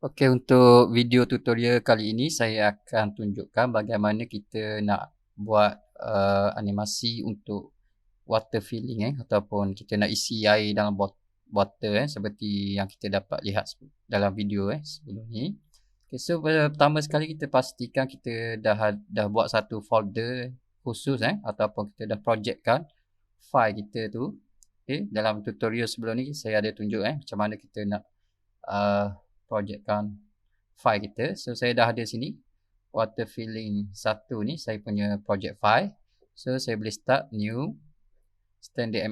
Okey, untuk video tutorial kali ini saya akan tunjukkan bagaimana kita nak buat, animasi untuk water filling ataupun kita nak isi air dalam botol seperti yang kita dapat lihat dalam video sebelum ni. Okay, so pertama sekali kita pastikan kita dah buat satu folder khusus ataupun kita dah projectkan file kita tu. Okay, dalam tutorial sebelum ni saya ada tunjuk macam mana kita nak projectkan file kita. So saya dah ada sini water filling 1 ni saya punya project file. So saya boleh start new standard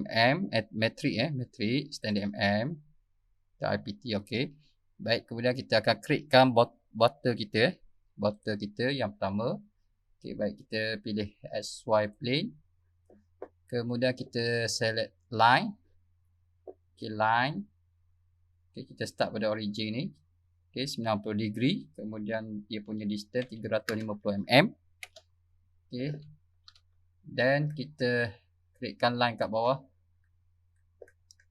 metric standard ipt. okey. Baik, kemudian kita akan createkan bottle kita bottle kita yang pertama. Okey, baik, kita pilih xy plane. Kemudian kita select line. Okey, line. Okey, kita start pada origin ni. Okey, 90 degree. Kemudian dia punya distance 350 mm. Okey. Dan kita createkan line kat bawah.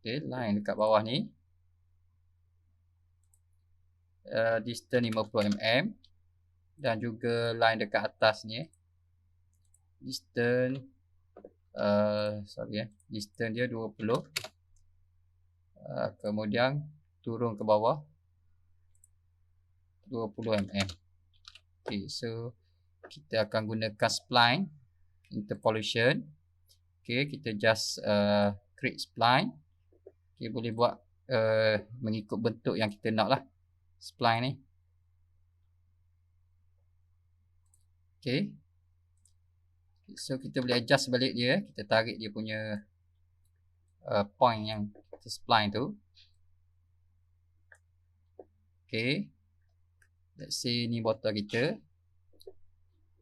Okey, line dekat bawah ni. Distance 50 mm. Dan juga line dekat atas ni. Distance distance dia 20. Kemudian turun ke bawah 20 mm. Okay, so kita akan gunakan spline interpolation. Okay, kita just create spline. Okay, boleh buat mengikut bentuk yang kita nak lah spline ni. Okay, so kita boleh adjust balik dia. Kita tarik dia punya point yang kita spline tu. Okay, let's say ni botol kita.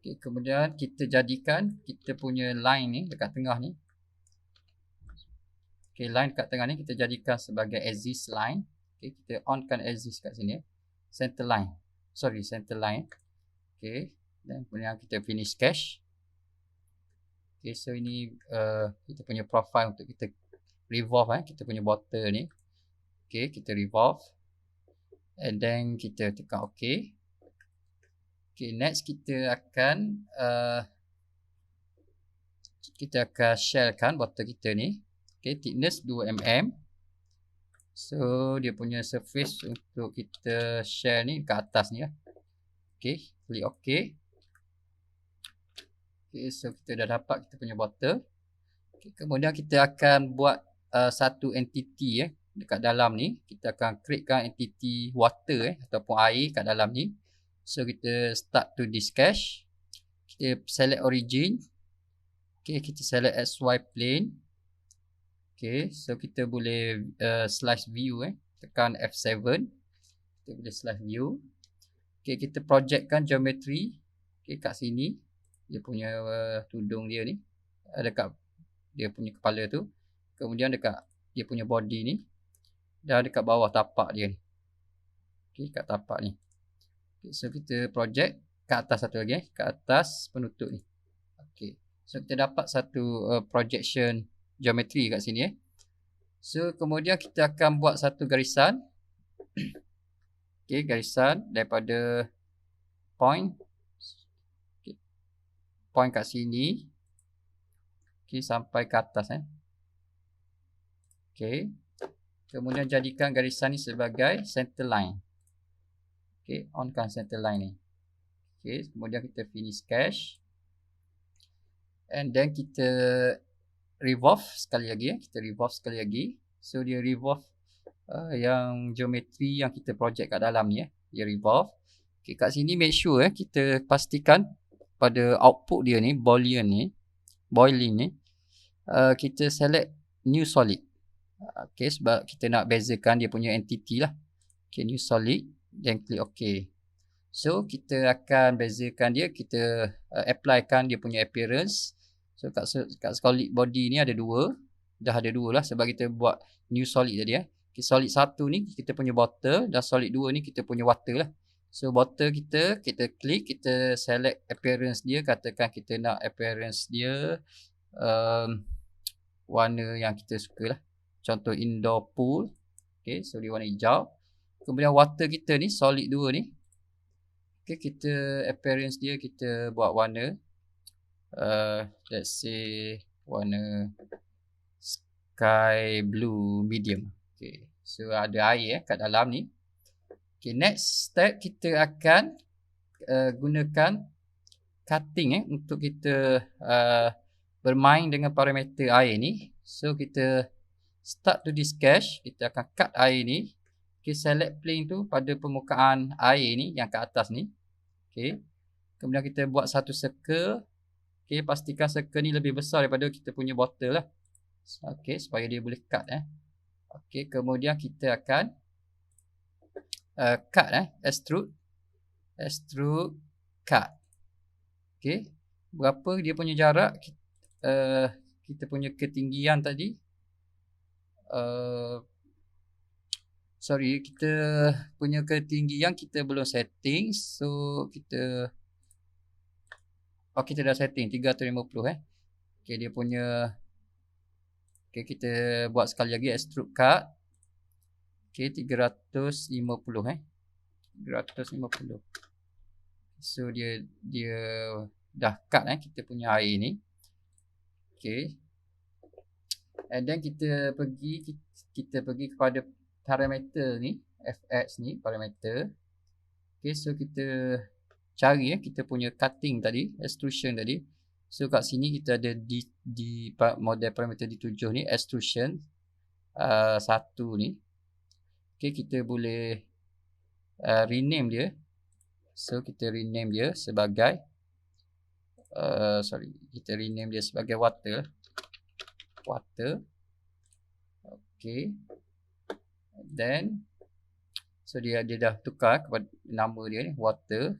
Okay, kemudian kita jadikan kita punya line ni dekat tengah ni. Okay, line dekat tengah ni kita jadikan sebagai axis line. Okay, kita onkan axis kat sini. Center line. Center line. Okay, dan kemudian kita finish sketch. Okay, so ini kita punya profile untuk kita revolve kita punya bottle ni. Okay, kita revolve. And then kita tekan OK. Okay, next kita akan shellkan bottle kita ni. Okay, thickness 2 mm. So dia punya surface untuk kita share ni ke atas ni lah. Okay, klik OK. Okay, so kita dah dapat kita punya bottle. Okay, kemudian kita akan buat satu entity dekat dalam ni. Kita akan createkan entity water ataupun air kat dalam ni. So kita start to this sketch. Kita select origin. Okay, kita select xy plane. Okay, so kita boleh slice view tekan F7. Kita boleh slice view. Okay, kita projectkan geometry. Okay, kat sini dia punya tudung dia ni, dekat dia punya kepala tu. Kemudian dekat dia punya body ni, dan dekat bawah tapak dia ni. Okay, kat tapak ni. Okay, so kita project kat atas satu lagi kat atas penutup ni. Okay, so kita dapat satu projection geometry kat sini So kemudian kita akan buat satu garisan. Okay, garisan daripada point kat sini. Okay, sampai ke atas Okay, kemudian jadikan garisan ni sebagai center line. Okay, onkan center line ni. Okay, kemudian kita finish sketch. And then kita revolve sekali lagi kita revolve sekali lagi. So dia revolve yang geometri yang kita project kat dalam ni dia revolve. Okay, kat sini make sure kita pastikan pada output dia ni boiling ni kita select new solid. Okay, sebab kita nak bezakan dia punya entity lah. Okay, new solid, then klik OK. So kita akan bezakan dia, kita applykan dia punya appearance. So kat solid body ni ada dua. Dah ada dua lah sebab kita buat new solid tadi Okay, solid 1 ni kita punya bottle, dan solid 2 ni kita punya water lah. So bottle kita klik, kita select appearance dia. Katakan kita nak appearance dia warna yang kita suka lah. Contoh indoor pool. Okay, so dia warna hijau. Kemudian water kita ni, solid 2 ni. Okay, kita appearance dia kita buat warna. Let's say warna sky blue medium. Okay, so ada air kat dalam ni. Okay, next step kita akan gunakan cutting untuk kita bermain dengan parameter air ni. So kita start to this cache, kita akan cut air ni. Okay, select plane tu pada permukaan air ni yang kat atas ni. Okay, kemudian kita buat satu circle. Okay, pastikan circle ni lebih besar daripada kita punya bottle lah. Okay, supaya dia boleh cut Okay, kemudian kita akan cut extrude cut. Okay, berapa dia punya jarak, kita punya ketinggian tadi. Sorry, kita punya ketinggian kita belum setting. So kita kita dah setting 350 Okay, dia punya. Okay, kita buat sekali lagi extrude cut. Okay, 350 350. So dia dah cut kita punya air ni. Okay, and then kita pergi kepada parameter ni, fx ni parameter. Okay, so kita cari kita punya cutting tadi, extrusion tadi. So kat sini kita ada di model parameter D7 ni, extrusion 1 ni. Okay, kita boleh rename dia. So kita rename dia sebagai kita rename dia sebagai water. Okay, then so dia dah tukar kepada nama dia ni, water.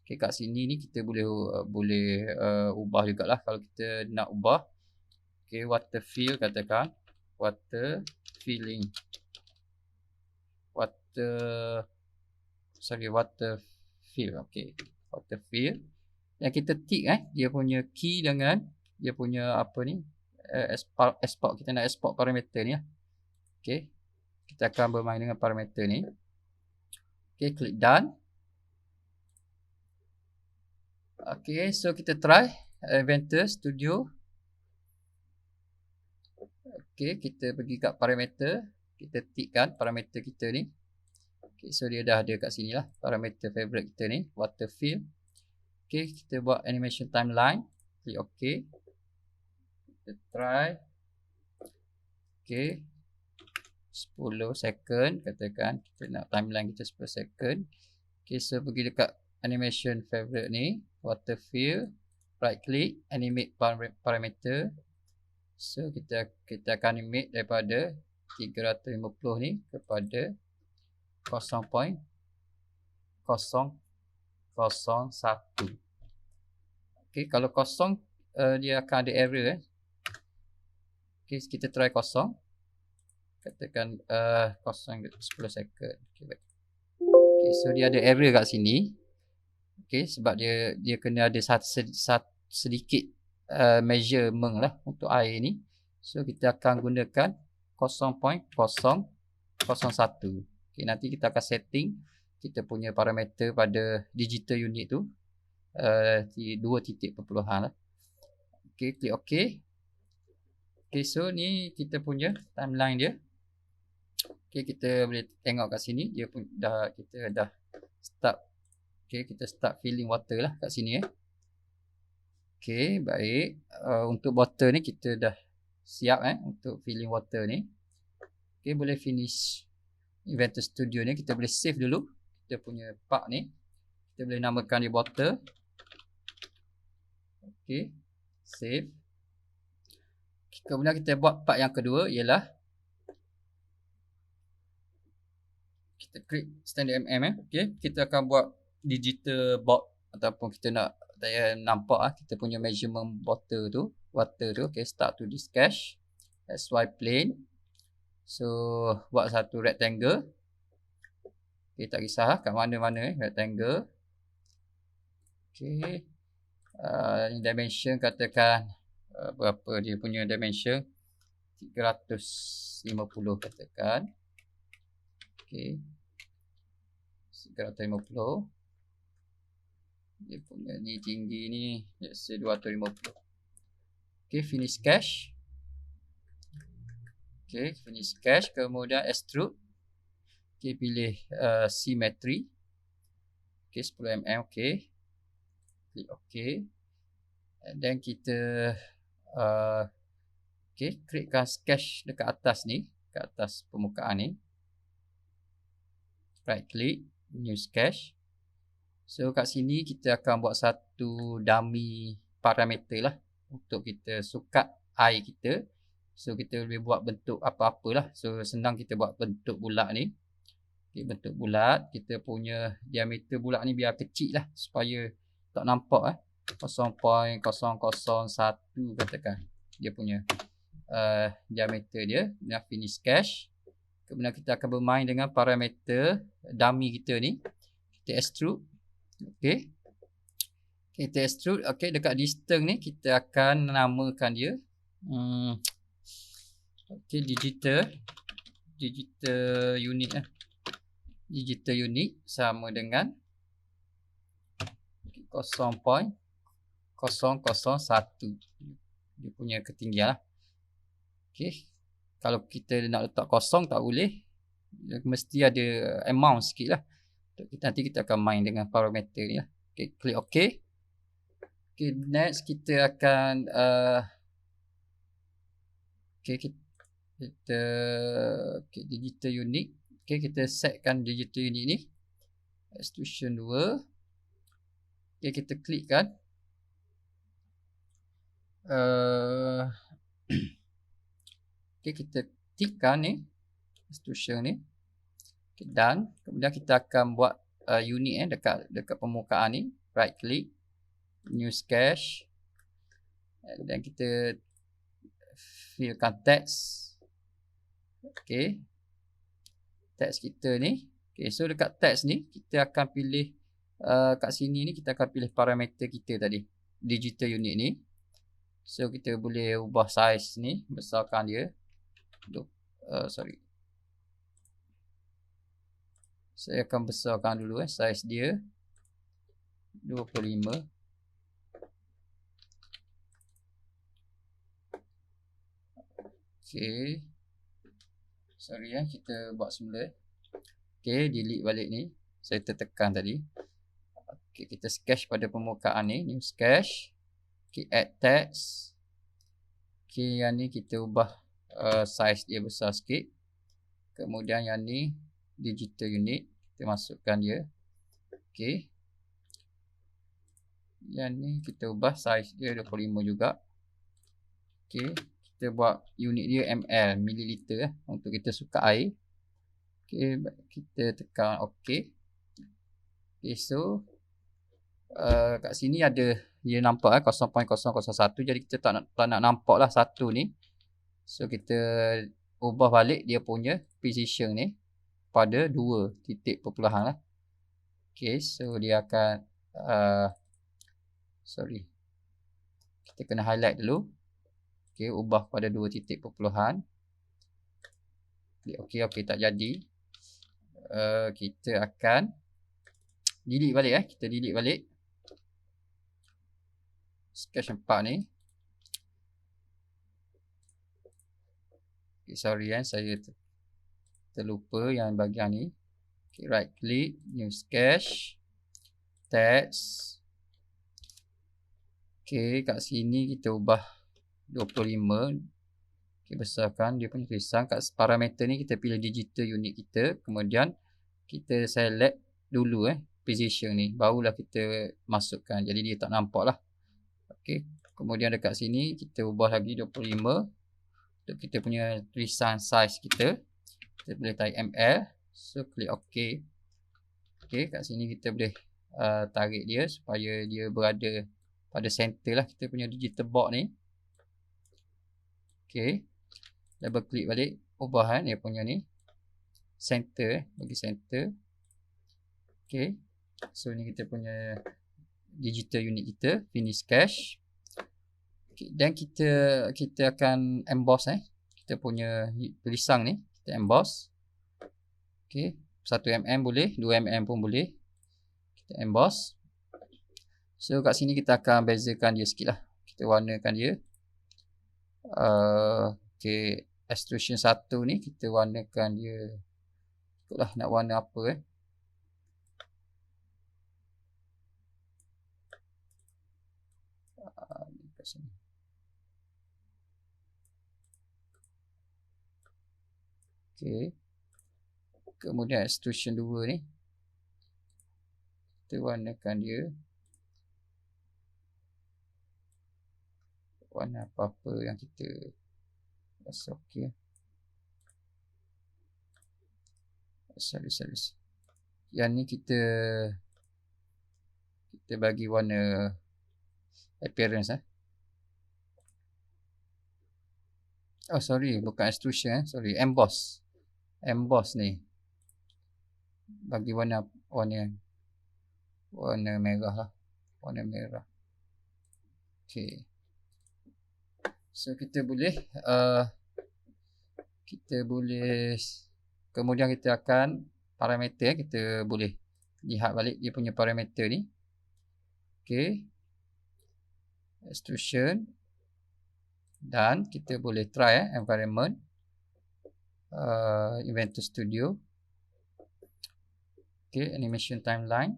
Okay, kat sini ni kita boleh ubah jugalah kalau kita nak ubah. Okay, water fill, katakan water filling, water fill. Okay, water fill. Yang kita tick dia punya key dengan dia punya apa ni, export. Kita nak export parameter ni Okay, kita akan bermain dengan parameter ni. Okay, klik done. Okay, so kita try Inventor Studio. Okay, kita pergi kat parameter, kita tickkan parameter kita ni. Okay, so dia dah ada kat sini lah parameter favorite kita ni, water fill. Okay, kita buat animation timeline, klik OK. Kita try. Okay, 10 second, katakan kita nak timeline kita 10 second. Okay, so pergi dekat animation favorite ni, water fill, right click, animate parameter. So kita akan animate daripada 350 ni kepada 0.001. Okay, kalau kosong dia akan ada error Okay, kita try kosong. Katakan kosong 10 second. Okay, so dia ada error kat sini. Okay, sebab dia kena ada sedikit measurement lah untuk air ni. So kita akan gunakan 0.001. Okay, nanti kita akan setting kita punya parameter pada digital unit tu 2 titik perpuluhan lah. Okay, klik OK. Okay, so ni kita punya timeline dia. Okay, kita boleh tengok kat sini dia pun kita dah start. Okay, kita start filling water lah kat sini Okay, baik. Untuk bottle ni kita dah siap untuk filling water ni. Okay, boleh finish Inventor Studio ni. Kita boleh save dulu kita punya part ni. Kita boleh namakan dia bottle. Okay, save. Kemudian kita buat part yang kedua ialah kita create standard Okay, kita akan buat digital board ataupun kita nak nampak kita punya measurement water tu. Okay, start to this cache, XY plane. So buat satu rectangle. Okay, tak kisah kat mana-mana rectangle. Okay, dimension katakan berapa dia punya dimension, 350 katakan. Okay, 350. Dia punya ni tinggi ni, let's say 250. Okay, finish cache. Okay, finish cache. Kemudian extrude. Okay, pilih symmetry. Okay, 10 mm. Okay, klik okay. And then kita okay, createkan sketch dekat atas ni, dekat atas permukaan ni. Right click, new sketch. So kat sini kita akan buat satu dummy parameter lah untuk kita sukat air kita. So kita boleh buat bentuk apa-apalah. So senang kita buat bentuk bulat ni. Okay, bentuk bulat, kita punya diameter bulat ni biar kecil lah supaya tak nampak 0.001 katakan dia punya diameter dia. Kemudian finish cache. Kemudian kita akan bermain dengan parameter dummy kita ni. Kita extrude. Okay, kita extrude. Okay, dekat distance ni kita akan namakan dia okay, digital unit lah. Digital unit sama dengan 0.001. Dia punya ketinggian lah. Okay, kalau kita nak letak kosong tak boleh, mesti ada amount sikit lah. Nanti kita akan main dengan parameter ni lah. Okay, klik OK. Okay, next kita akan okay, digital unit. Okay, kita setkan digital unit ni extrusion 2. Okay, kita klikkan okay, kita tikkan ni extrusion ni. Okay, done. Kemudian kita akan buat unit dekat permukaan ni. Right click, new sketch. Dan kita fillkan text. Okay, text kita ni. Okay, so dekat text ni kita akan pilih kat sini ni kita akan pilih parameter kita tadi, digital unit ni. So kita boleh ubah size ni, besarkan dia. Saya akan besarkan dulu size dia 25. Okay, sorry kita buat semula. Okay, delete balik ni, saya tertekan tadi. Okay, kita sketch pada permukaan ni, new sketch. Okay, add text. Okay, yang ni kita ubah size dia besar sikit. Kemudian yang ni digital unit, kita masukkan dia. Okay, yang ni kita ubah size dia 25 juga. Okay, kita buat unit dia ml, mililiter untuk kita sukat air. Okay, kita tekan OK. Okay, so kat sini ada dia nampak 0.001. Jadi kita tak nak nampak lah satu ni. So kita ubah balik dia punya position ni pada 2 titik perpuluhan lah. Okay, so dia akan kita kena highlight dulu. Okay, ubah pada 2 titik perpuluhan. Klik OK. OK, tak jadi. Kita akan delete balik kita delete balik sketch 4 ni. Okay, sorry saya terlupa yang bahagian ni. Okay, right click, new sketch, text. Okay, kat sini kita ubah 25. Okay, besarkan dia punya tulisan. Kat parameter ni kita pilih digital unit kita. Kemudian kita select dulu position ni, barulah kita masukkan. Jadi dia tak nampak lah. Okay, kemudian dekat sini kita ubah lagi 25 untuk kita punya tulisan size kita. Kita boleh tarik ml. So klik OK. Okay, kat sini kita boleh tarik dia supaya dia berada pada center lah kita punya digital board ni. Okay, double klik balik, ubah dia punya ni center, bagi center. Okay, so ni kita punya digital unit kita, finish cache. Okay, dan kita akan emboss kita punya tulisan ni, kita emboss. Okay, 1mm boleh, 2mm pun boleh. Kita emboss. So kat sini kita akan bezakan dia sikit lah. Kita warnakan dia. Okay, extrusion 1 ni kita warnakan dia. Ikutlah nak warna apa kat sini. Okay. Kemudian extrusion 2 ni kita warnakan dia warna apa-apa yang kita rasa okey. Sorry. Yang ni kita bagi warna appearance Oh sorry, bukan extrusion sorry, emboss ni bagi warna merah lah, warna merah. Okay, so kita boleh kemudian kita akan parameter, kita boleh lihat balik dia punya parameter ni. Okay, extrusion, dan kita boleh try environment, Inventor Studio. Okay, animation timeline.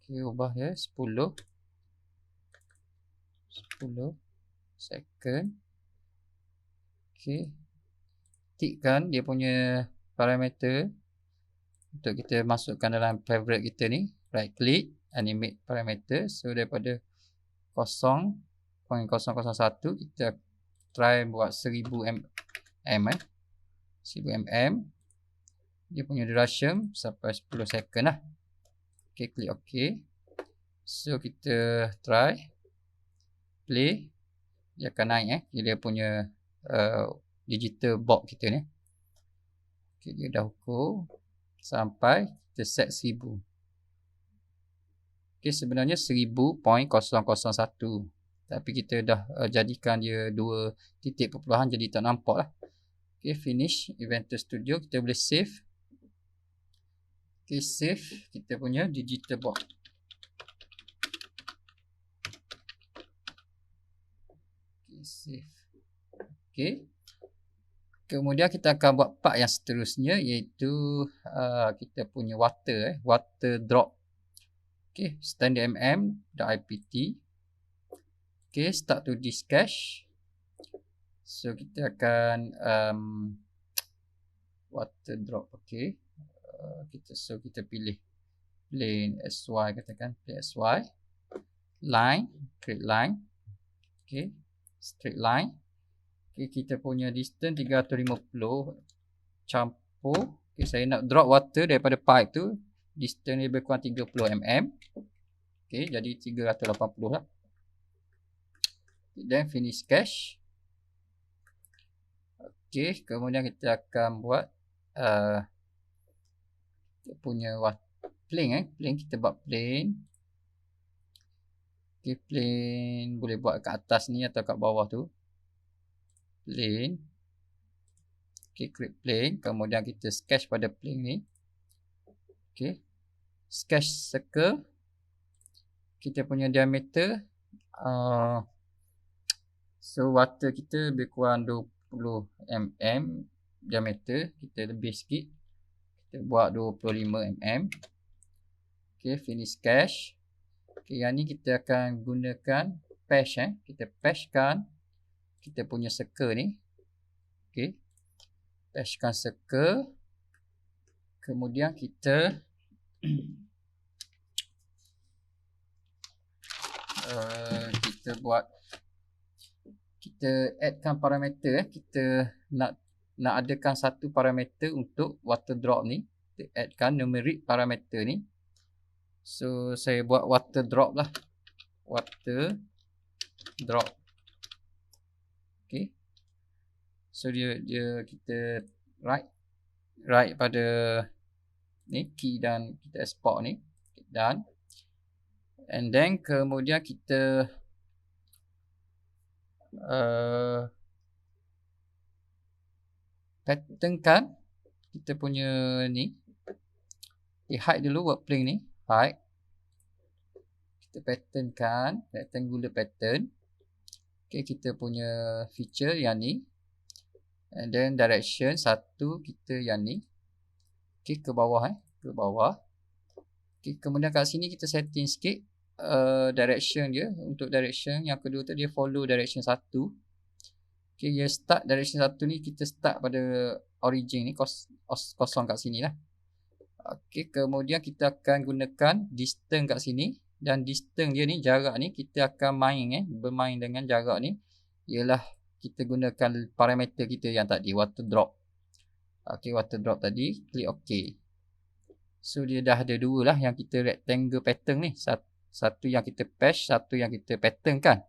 Okay, ubah dia 10 second. Okay, tikkan dia punya parameter untuk kita masukkan dalam favorite kita ni. Right click, animate parameter. So daripada 0.001 kita try buat 1000 mm. Dia punya duration sampai 10 second lah. Okay, klik OK. So kita try play, dia akan naik dia punya digital box kita ni. Okay, dia dah ukur sampai kita set 1000. Okay, sebenarnya 1000.001, tapi kita dah jadikan dia 2 titik perpuluhan, jadi tak nampak lah. Okay, finish Inventor Studio. Kita boleh save. Okay, save kita punya digital box. Okay, save. Okay, kemudian kita akan buat part yang seterusnya, iaitu kita punya water drop. Okay, standard mm.ipt. Okay, start to disk cache. So kita akan water drop. Okay, kita pilih plane SY, katakan plane SY, line, create line. Okay, straight line. Okay, kita punya distance 350 campur. Okay, saya nak drop water daripada pipe tu, distance lebih kurang 30 mm. Okay, jadi 380 lah. Then finish cache. Okay, kemudian kita akan buat kita punya plane plane kita buat plane. Okay, plane boleh buat kat atas ni atau kat bawah tu. Plane. Okay, create plane. Kemudian kita sketch pada plane ni. Okay, sketch circle. Kita punya diameter so water kita lebih kurang 20 mm diameter. Kita lebih sikit, kita buat 25 mm. Okay, finish sketch. Okay, yang ni kita akan gunakan patch. Kita patchkan kita punya circle ni. Okay, patchkan circle. Kemudian kita kita addkan parameter. Kita nak adakan satu parameter untuk water drop ni. Kita addkan numeric parameter ni. So saya buat water drop lah, water drop. Okay, so dia kita write pada ni key dan kita export ni, done. And then kemudian kita patternkan kita punya ni. Okay, hide dulu work plane ni. Hide. Kita pattern kan. Rectangular pattern. Okay, kita punya feature yang ni. And then direction satu kita yang ni. Okay, ke bawah ke bawah. Okay, kemudian kat sini kita setting sikit direction dia. Untuk direction yang kedua tu dia follow direction satu. Okay, dia start direction satu ni kita start pada origin ni kosong kat sini lah. Okay, kemudian kita akan gunakan distance kat sini. Dan distance dia ni, jarak ni kita akan main bermain dengan jarak ni. Ialah kita gunakan parameter kita yang tadi, water drop. Okay, water drop tadi, klik OK. So dia dah ada dua lah yang kita rectangle pattern ni. Satu yang kita patch, satu yang kita pattern kan.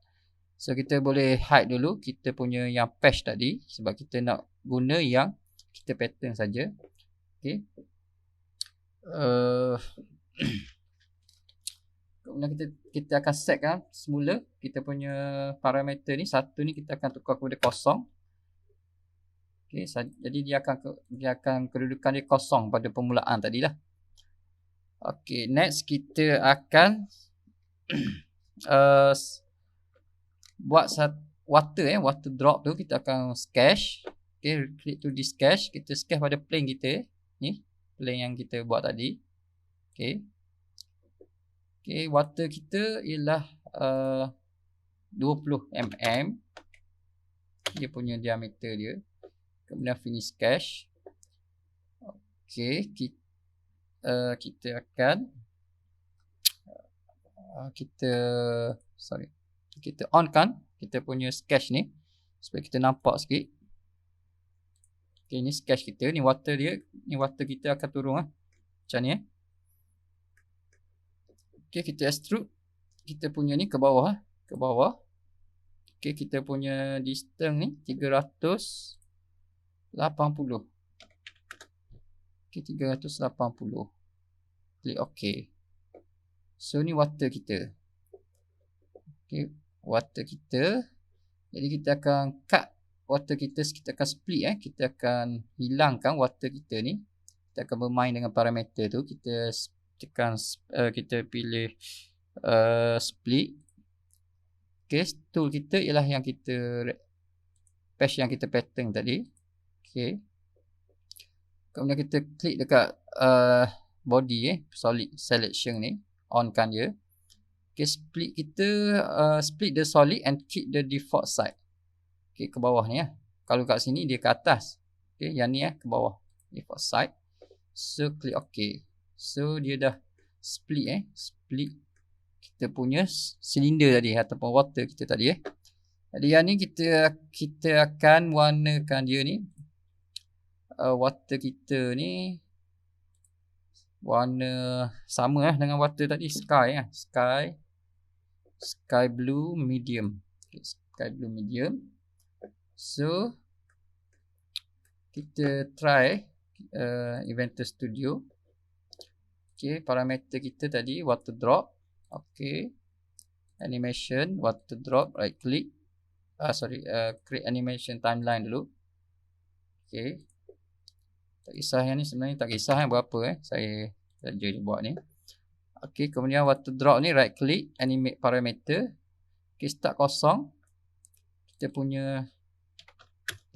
So kita boleh hide dulu kita punya yang patch tadi. Sebab kita nak guna yang kita pattern saja. Okay. Kemudian kita akan set kan semula kita punya parameter ni. Satu ni kita akan tukar kepada kosong. Okay, jadi dia akan kedudukan dia kosong pada permulaan tadilah. Okay, next kita akan buat water drop tu kita akan sketch. Okay, klik to this sketch. Kita sketch pada plane kita ni, plane yang kita buat tadi. Okay. Okay, water kita ialah 20 mm. Dia punya diameter dia. Kemudian finish sketch. Okay, kita akan kita on kan kita punya sketch ni supaya kita nampak sikit. Okay, ni sketch kita, ni water dia, ni water kita akan turun macam ni Okay, kita extrude kita punya ni ke bawah. Okay, kita punya distance ni 380. Okay, 380. Klik OK. So ni water kita. Okay, water kita. Jadi kita akan cut water kita akan split kita akan hilangkan water kita ni. Kita akan bermain dengan parameter tu. Kita tekan kita pilih split. Okay, tool kita ialah yang kita patch yang kita pattern tadi. Okay. Kemudian kita klik dekat body solid selection ni, on kan dia. Okay, split kita split the solid and keep the default side. Okay, ke bawah ni Kalau kat sini dia ke atas. Okay, yang ni ke bawah, default side. So klik OK. So dia dah split split kita punya silinder tadi ataupun water kita tadi Jadi yang ni kita akan warnakan dia ni. Water kita ni warna sama dengan water tadi, sky sky blue medium. Okay, sky blue medium. So kita try Inventor Studio. Okay, parameter kita tadi water drop. Okay, animation water drop, right click. Create animation timeline dulu. Okay, tak kisah yang ni, sebenarnya tak kisah berapa saya saja buat ni. Okay, kemudian water drop ni right click, animate parameter. Okay, start kosong. Kita punya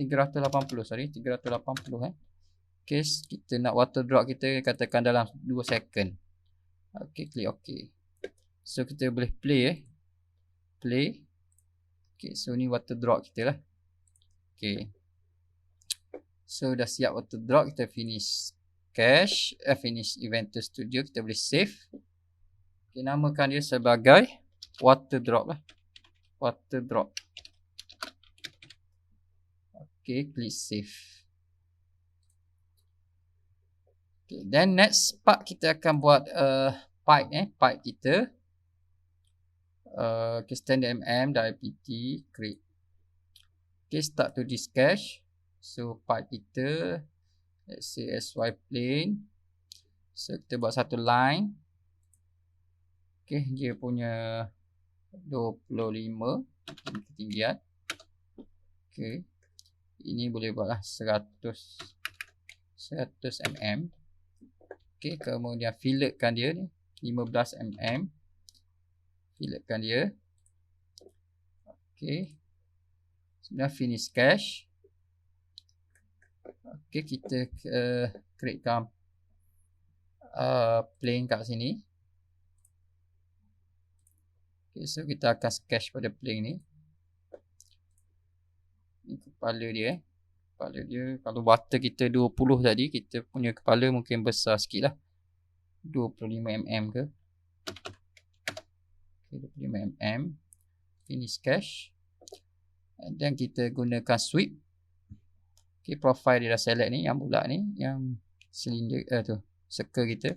380 Okay, kita nak water drop kita katakan dalam 2 second. Okay, klik OK. So kita boleh play play. Okay, so ni water drop kita lah. Okay, so dah siap water drop. Kita finish cache, finish Inventor Studio. Kita boleh save. Okay, namakan dia sebagai water drop lah. Water drop. Okay, klik save. Okay, then next part kita akan buat pipe kita. Okay, standard mm.ipt create. Okay, start to this cache. So pipe kita, let's say SY plane. So kita buat satu line. Okay, dia punya 25 ketinggian. Okay, ini boleh buatlah 100 100 mm. Okey, kemudian filletkan dia ni 15 mm. Filletkan dia. Okey. Kemudian finish cache. Okey, kita createkan plane kat sini. Okay, so kita akan sketch pada plane ni. Ini kepala dia. Kepala dia, kalau butter kita 20 tadi, kita punya kepala mungkin besar sikit lah. 25mm ke. Okay, 25mm. Finish sketch. And then kita gunakan sweep. Okay, profile dia dah select ni, yang bulat ni, yang silinder tu, circle kita.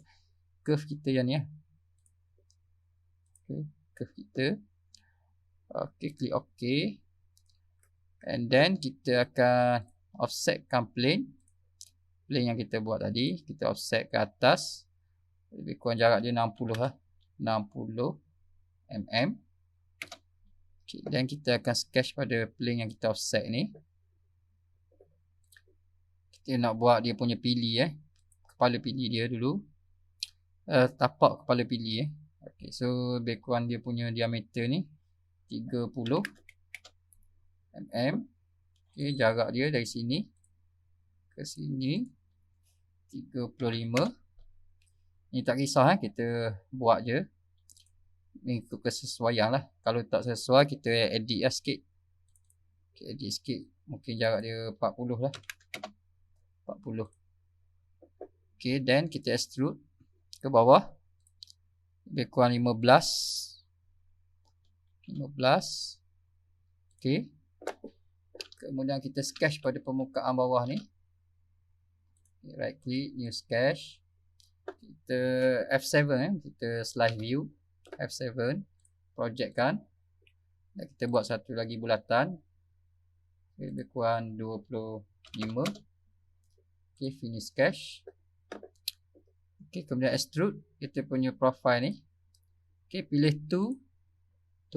Curve kita yang ni lah. Okay, curve kita. Okay, klik OK. And then kita akan offsetkan plane. Plane yang kita buat tadi, kita offset ke atas. Lebih kurang jarak dia 60 lah. 60 mm. Okay, dan kita akan sketch pada plane yang kita offset ni. Kita nak buat dia punya pili kepala pili dia dulu. Tapak kepala pili Okay, so lebih kurang dia punya diameter ni 30 mm. Okay, jarak dia dari sini ke sini 35. Ni tak kisah kita buat je. Ni ikut kesesuaian lah. Kalau tak sesuai kita edit lah sikit. Okay, edit sikit. Mungkin jarak dia 40 lah. 40. Okay, then kita extrude ke bawah. Lebih kurang 15. Okay. Kemudian kita sketch pada permukaan bawah ni. Right click, new sketch. Kita F7 kita slide view. F7. Projectkan. Dan kita buat satu lagi bulatan. Lebih kurang 25. Okay, finish sketch. Okay, kemudian extrude. Kita punya profile ni. Okay, pilih to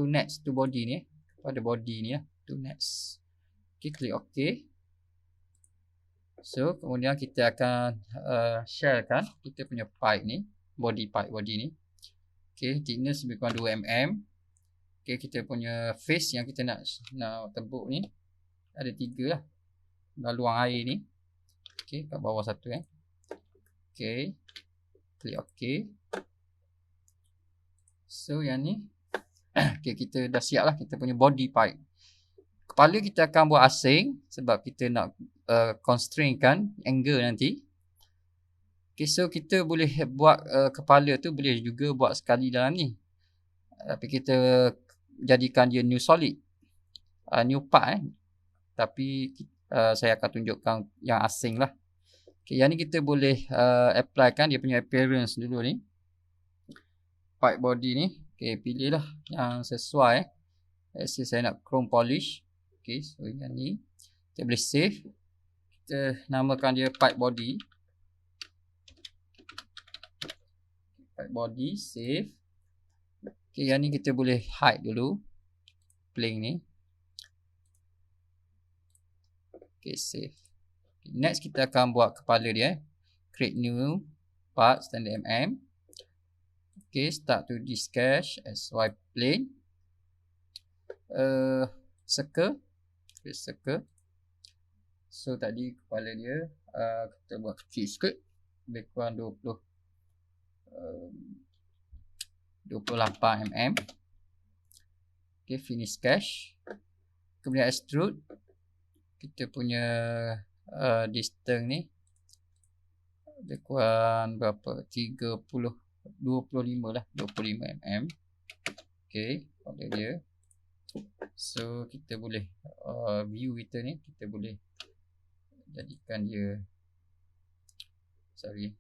next to body ni. Pada body ni to next. Okay, klik OK. So, kemudian kita akan shellkan kita punya pipe ni. Body ni. Okay, thickness lebih kurang 2 mm. Okay, kita punya face yang kita nak tebuk ni. Ada 3 lah. Laluan air ni. Okay, kat bawah satu Okay. Klik OK. So, yang ni. Okay, kita dah siap lah kita punya body pipe. Kepala kita akan buat asing sebab kita nak constrainkan angle nanti. Okay, so kita boleh buat kepala tu boleh juga buat sekali dalam ni. Tapi kita jadikan dia new solid. New part Tapi saya akan tunjukkan yang asing lah. Okay, yang ni kita boleh apply kan dia punya appearance dulu ni. Pipe body ni. Okay, pilih lah yang sesuai. Let's say saya nak chrome polish. Okay, so yang ni. Kita boleh save. Kita namakan dia pipe body. Pipe body, save. Okay, yang ni kita boleh hide dulu. Plane ni. Okay, save. Okay, next kita akan buat kepala dia. Create new part, standard mm. Okay, start to sketch, SY plane. Circle. Okay, circle. So tadi kepala dia kita buat kecil sikit. Lebih kurang 28 mm. Okay, finish sketch. Kemudian extrude. Kita punya distance ni lebih kurang berapa? 25 lah. 25 mm. Okay, pada dia. So kita boleh view kita ni kita boleh jadikan dia okay,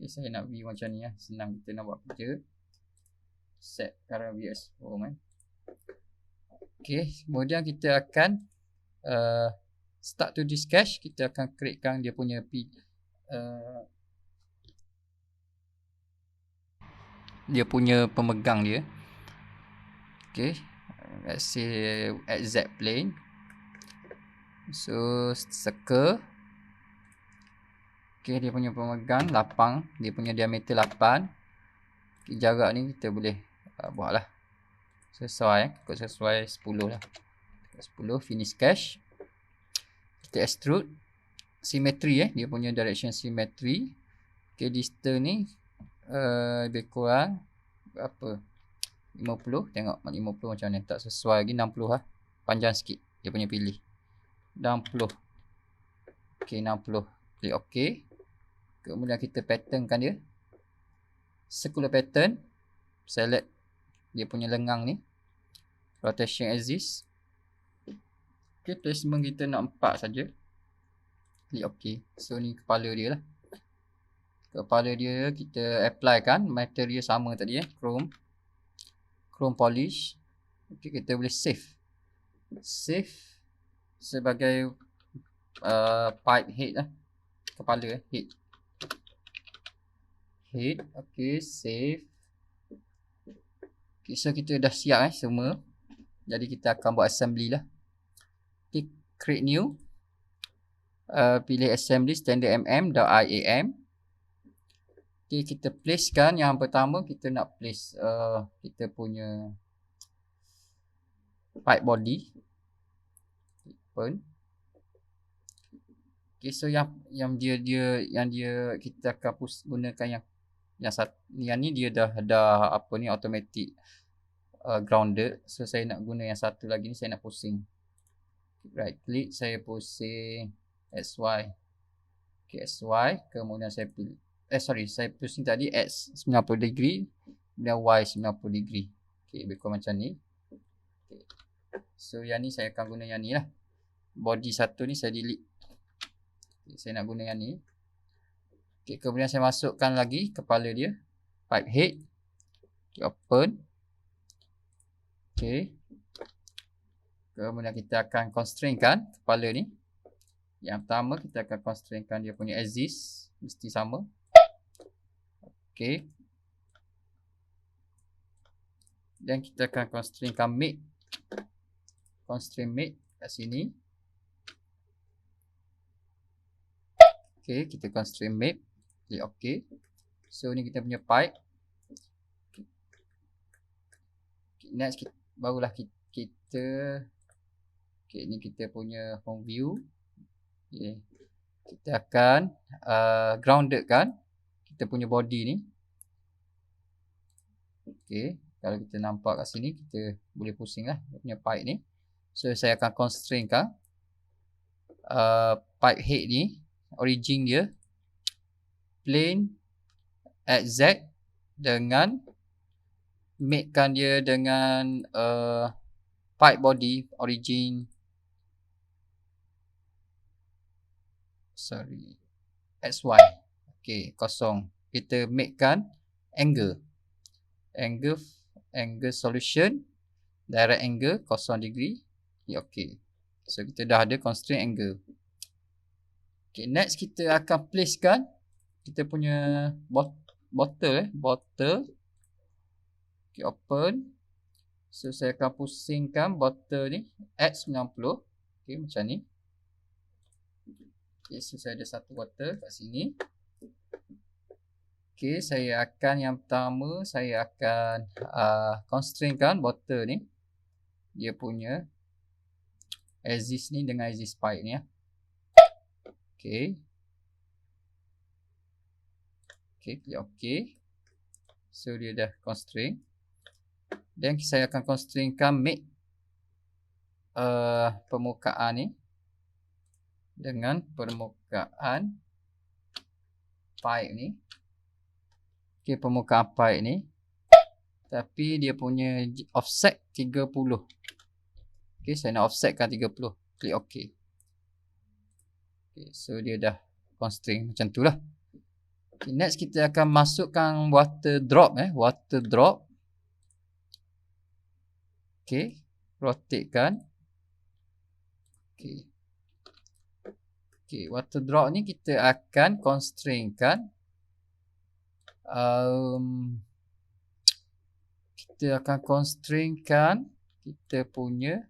saya nak view macam ni senang kita nak buat kerja. Set current VS Home okay, kemudian kita akan start to sketch. Kita akan createkan dia punya dia punya pemegang dia. Okay, let's say XZ plane. So circle. Okay, dia punya pemegang lapang, dia punya diameter 8. Okay, jarak ni kita boleh buat lah sesuai, ikut sesuai 10 lah. 10 finish sketch. Kita extrude symmetry dia punya direction symmetry. Okay, distance ni lebih kurang berapa? 50. Tengok 50 macam mana, tak sesuai lagi. 60 lah, panjang sikit dia punya pilih. 60. Okay, 60. Klik OK. Kemudian kita patternkan dia, circular pattern. Select dia punya lengang ni, rotation axis. Okay, placement kita nak 4 saja. Klik OK. So ni kepala dia lah. Kepala dia kita apply kan material sama tadi chrome polish. Okay, kita boleh save sebagai pipe head lah, kepala head. Okay, save. Okay, so kita dah siap semua. Jadi kita akan buat assembly lah. Okay, create new. Pilih assembly standard mm.iam. Okay, kita placekan yang pertama, kita nak place kita punya pipe body. Open. Okay, so yang dia kita akan gunakan yang ni dia dah apa ni, automatic grounded. So saya nak guna yang satu lagi ni, saya nak pusing. Right click, saya pusing XY. Okay, XY, kemudian saya pilih saya pusing tadi X 90 degree dan Y 90 degree. Okay, lebih kurang macam ni. Okay. So yang ni saya akan guna yang ni lah. Body satu ni saya delete. Okay, saya nak guna yang ni. Okay, kemudian saya masukkan lagi kepala dia, pipe head. Okay, open. Okay. Kemudian kita akan constrainkan kepala ni. Yang pertama kita akan constrainkan dia punya axis, mesti sama. Okay. Dan kita akan constrainkan mate. Constrain mate kat sini. Okay, kita constrain mate. Klik OK. So ni kita punya pipe. Okay, next barulah kita okay, ni kita punya home view. Okay. Kita akan grounded kan kita punya body ni. Okay, kalau kita nampak kat sini, kita boleh pusing lah dia punya pipe ni. So saya akan constrain kan pipe head ni, origin dia plane XZ, dengan make kan dia dengan pipe body origin XY. Okay, kosong. Kita make kan angle solution, direct angle 0 degree. Okay, so kita dah ada constraint angle. Okay, next kita akan place kan kita punya bottle. Okay, open. So saya akan pusingkan bottle ni X90. Okay, macam ni. Okay, so saya ada satu bottle kat sini. Okay, saya akan yang pertama saya akan constrainkan bottle ni, dia punya axis ni dengan axis pipe ni ya. Okay. Okay, klik OK. So dia dah constrain. Dan saya akan constrainkan make permukaan ni dengan permukaan pipe ni. Okay, permukaan pipe ni, tapi dia punya offset 30. Okay, saya nak offsetkan 30. Klik OK. Okay, so dia dah constrain macam tu lah. Okay, next kita akan masukkan water drop. Water drop. Okay, rotate kan. Okay. Okay, water drop ni kita akan constrain kan. Kita akan constrain kan kita punya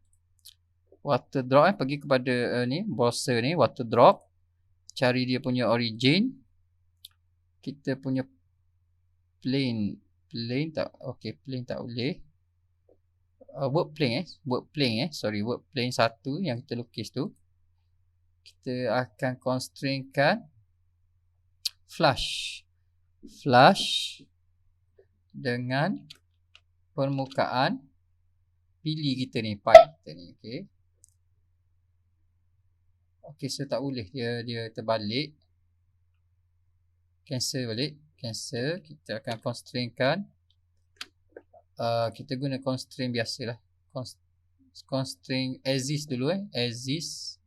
water drop pergi kepada ni browser ni, water drop, cari dia punya origin. Kita punya plane tak, okay, plane tak boleh. Work plane work plane satu yang kita lukis tu, kita akan constraintkan flush dengan permukaan pilih kita ni, pipe kita ni. Okay, so tak boleh, dia terbalik. Cancel balik, cancel. Kita akan constraintkan, kita guna constraint biasalah, constraint exist dulu, exist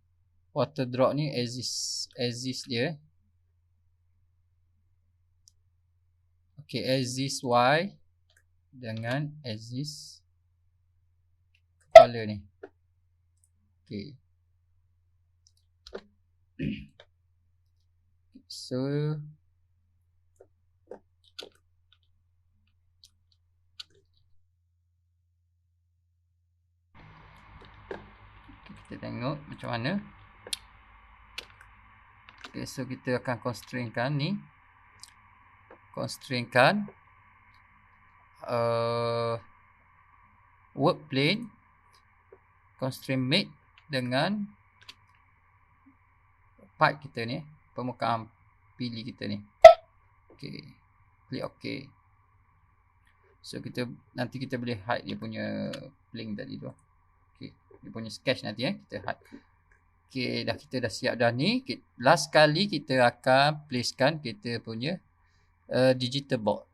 water drop ni, exist dia. Okay, exist y dengan exist kepala ni. Okay, so kita tengok macam mana. Okay, so kita akan constraintkan ni, constraintkan work plane, constraint mate dengan pipe kita ni, permukaan pilih kita ni. Okay, klik OK. So nanti kita boleh hide dia punya plane tadi tu. Okay, dia punya sketch nanti kita hide. Okay, kita dah siap dah ni. Last kali kita akan placekan kita punya digital board.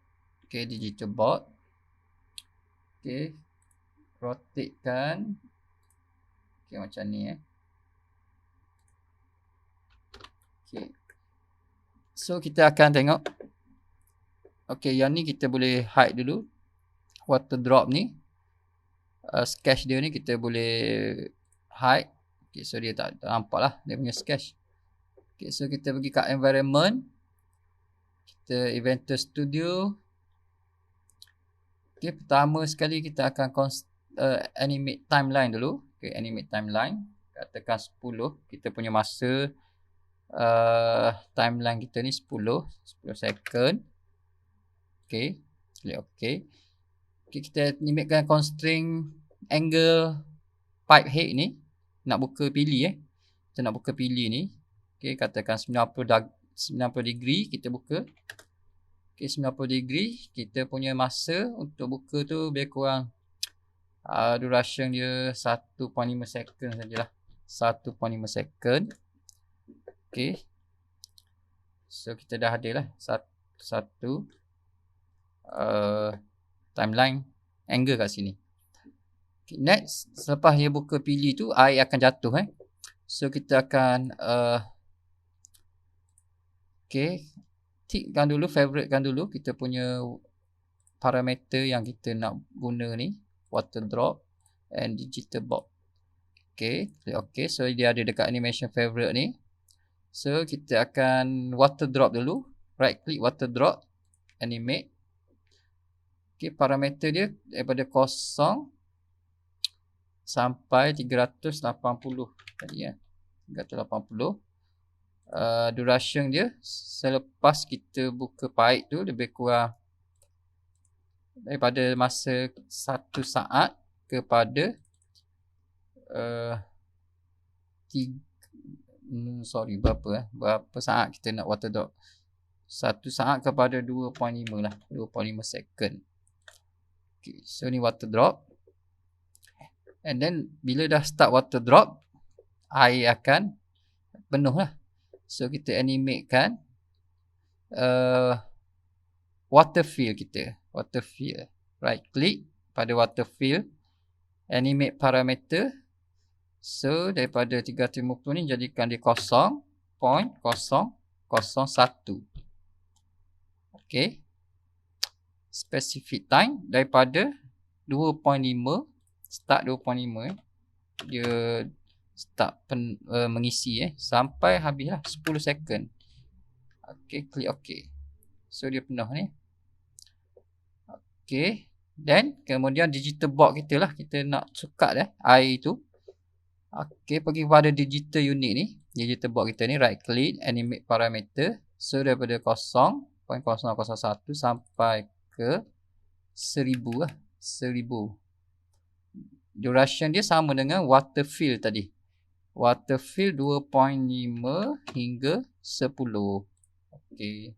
Okay, digital board. Okay, rotatekan. Okay, macam ni Okay, so kita akan tengok. Okay, yang ni kita boleh hide dulu. Water drop ni, sketch dia ni kita boleh hide. Okay, so dia tak nampak lah dia punya sketch. Okay, so kita pergi kat environment, kita Inventor Studio. Okay, pertama sekali kita akan animate timeline dulu. Okay, animate timeline, katakan 10. Kita punya masa timeline kita ni 10 second. Okay, klik OK. Okay, kita animatekan constraint angle pipe head ni. Nak buka pilih kita nak buka pilih ni. Okay, katakan 90 degree kita buka. Okay, 90 degree. Kita punya masa untuk buka tu lebih kurang duration dia 1.5 second sajalah. 1.5 second. Okay, so kita dah ada lah satu timeline angle kat sini. Okay, next, selepas dia buka pilih tu, air akan jatuh So kita akan okay, tickkan dulu, favoritekan dulu kita punya parameter yang kita nak guna ni, water drop and digital board. Okay, klik OK. So dia ada dekat animation favorite ni. So kita akan water drop dulu, right click water drop, animate. Okay, parameter dia daripada 0 sampai 380 tadi 380. Duration dia selepas kita buka pipe tu lebih kurang daripada masa 1 saat kepada berapa saat kita nak water drop. 1 saat kepada 2.5 lah, 2.5 second. Okay, so ni water drop. And then bila dah start water drop, air akan penuh lah. So kita animatekan water fill kita. Water fill, right click pada water fill, animate parameter. So daripada 350 ni jadikan dia 0.001. Okay, specific time daripada 2.5, start 2.5 dia start mengisi sampai habis lah 10 second. Okay, klik OK. So dia penuh ni. Okay, then kemudian digital board kita lah, kita nak sukat air tu. Okey, pergi kepada digital unit ni. Digital box kita ni, right click, animate parameter. So daripada 0.001 sampai ke 1000 lah. 1000. Duration dia sama dengan water fill tadi. Water fill 2.5 hingga 10. Okey.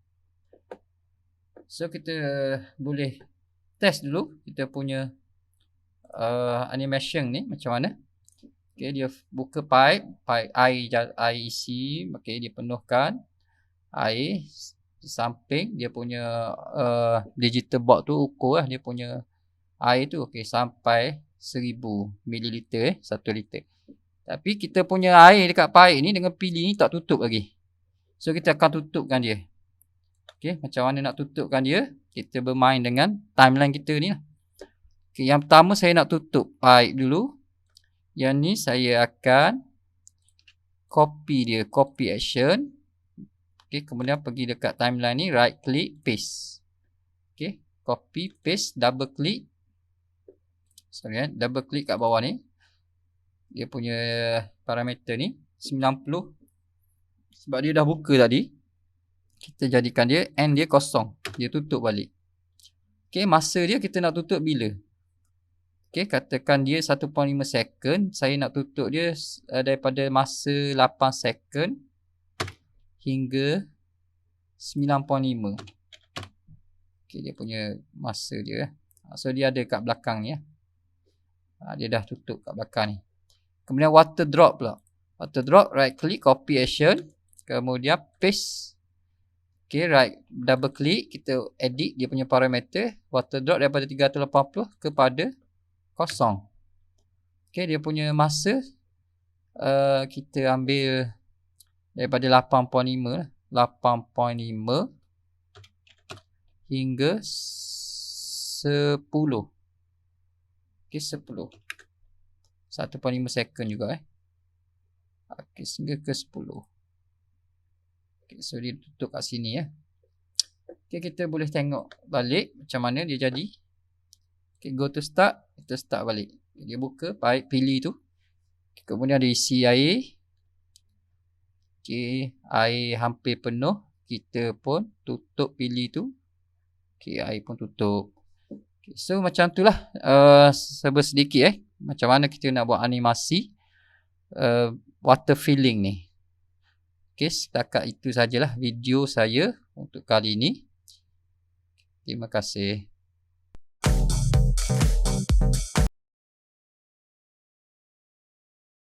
So kita boleh test dulu kita punya animation ni macam mana. Okey, dia buka pipe air isi, okey, dia penuhkan air di samping dia punya digital box tu ukur lah dia punya air tu, okey, sampai 1000 ml 1 liter. Tapi kita punya air dekat pipe ni dengan pili ni tak tutup lagi. So kita akan tutupkan dia. Okey, macam mana nak tutupkan dia? Kita bermain dengan timeline kita ni lah. Okey, yang pertama saya nak tutup pipe dulu. Yang ni saya akan copy dia, copy action. Okey, kemudian pergi dekat timeline ni, right click, paste. Okey, copy, paste, double click. Sorry, double click kat bawah ni. Dia punya parameter ni 90. Sebab dia dah buka tadi, kita jadikan dia end dia kosong. Dia tutup balik. Okey, masa dia kita nak tutup bila? Okey, katakan dia 1.5 second. Saya nak tutup dia daripada masa 8 second hingga 9.5. Okey, dia punya masa dia. So dia ada kat belakang ni. Dia dah tutup kat belakang ni. Kemudian water drop pula. Water drop, right click, copy action. Kemudian paste. Okey, right double click, kita edit dia punya parameter. Water drop daripada 380 kepada 0. Okey, dia punya masa kita ambil daripada 8.5 lah. 8.5 hingga 10. Okey, 10. 1.5 second juga Okey, sehingga ke 10. Okey, so dia tutup kat sini Okey, kita boleh tengok balik macam mana dia jadi. Okey, go to start, kita start balik. Dia buka pipe pilih tu. Okay, kemudian ada isi air. Okey, air hampir penuh. Kita pun tutup pilih tu. Okey, air pun tutup. Okay, so macam tu lah serba sedikit macam mana kita nak buat animasi water filling ni. Okey, setakat itu sajalah video saya untuk kali ini. Terima kasih.